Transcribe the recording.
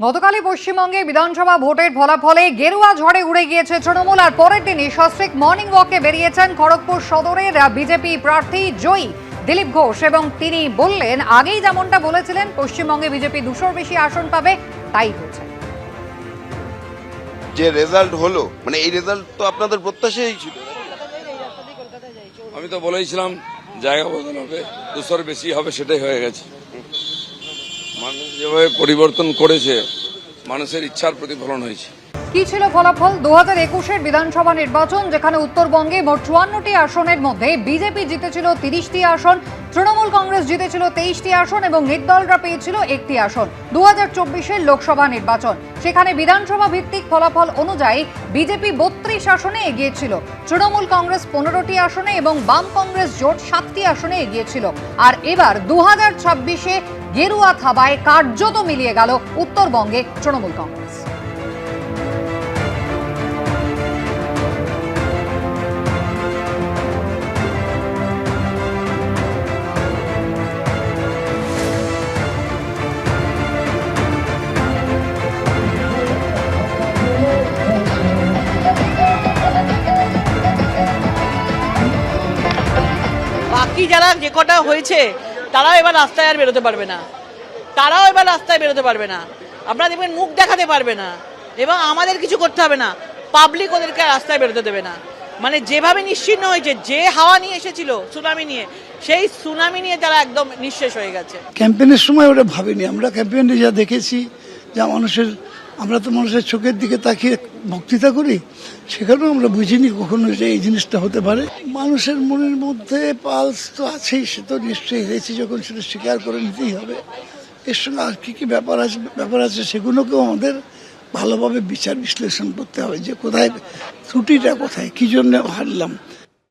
গতকালই পশ্চিমবঙ্গে বিধানসভা ভোটের ফলাফলে গেরুয়া ঝড়ে উড়ে গিয়েছে তৃণমূল। আর পরের দিনই সস্ত্রীক মর্নিং ওয়াকে বেরিয়েছেন খড়গপুর সদরের বিজেপি প্রার্থী জয়ী দিলীপ ঘোষ এবং তিনি বললেন, আগেই যেমনটা বলেছিলেন পশ্চিমবঙ্গে বিজেপি 200-র বেশি আসন পাবে, তাই হয়েছে। যে রেজাল্ট হলো, মানে এই রেজাল্ট তো আপনাদের প্রত্যাশাই ছিল। আমি তো বলেইছিলাম জায়গা বদল হবে, 200-র বেশি হবে, সেটাই হয়ে গেছে। মানুষ যেভাবে পরিবর্তন করেছে, মানুষের ইচ্ছার প্রতিফলন হয়েছে। কি ছিল ফলাফল? 2021-এর বিধানসভা নির্বাচন, যেখানে উত্তরবঙ্গে মোট 54টি আসনের মধ্যে বিজেপি জিতেছিল 30টি আসন, তৃণমূল কংগ্রেস জিতেছিল 23টি আসন এবং নির্দলরা পেয়েছিল 1টি আসন। 2024-এর লোকসভা নির্বাচন, সেখানে বিধানসভা ভিত্তিক ফলাফল অনুযায়ী বিজেপি 32 আসনে এগিয়ে ছিল, তৃণমূল কংগ্রেস 15টি আসনে এবং বাম কংগ্রেস জোট 7টি আসনে এগিয়ে ছিল। আর এবার 2026-এ গেরুয়া থাবায় কার্যত মিলিয়ে গেল উত্তরবঙ্গে তৃণমূল কংগ্রেস। বাকি যারা যে কটা হয়েছে তারাও এবার রাস্তায় আর বেরোতে পারবে না, আপনারা দেখবেন মুখ দেখাতে পারবে না এবং আমাদের কিছু করতে হবে না, পাবলিক ওদেরকে রাস্তায় বেরোতে দেবে না। মানে যেভাবে নিশ্চিহ্ন হয়েছে, যে হাওয়া নিয়ে এসেছিল সুনামি নিয়ে, সেই সুনামি নিয়ে তারা একদম নিঃশেষ হয়ে গেছে। ক্যাম্পেইনের সময় ওটা ভাবিনি আমরা, ক্যাম্পেইনে যা দেখেছি, যা আমরা তো মানুষের চোখের দিকে তাকিয়ে বক্তৃতা করি, সেখানেও আমরা বুঝিনি কখনো যে এই জিনিসটা হতে পারে। মানুষের মনের মধ্যে পালস তো আছেই, সে তো নিশ্চয়ই হয়েছে যখন সেটা স্বীকার করে নিতেই হবে। এর সঙ্গে আর কি ব্যাপার আছে সেগুলোকেও আমাদের ভালোভাবে বিচার বিশ্লেষণ করতে হবে, যে কোথায় ত্রুটিটা, কোথায় কি জন্য হারলাম।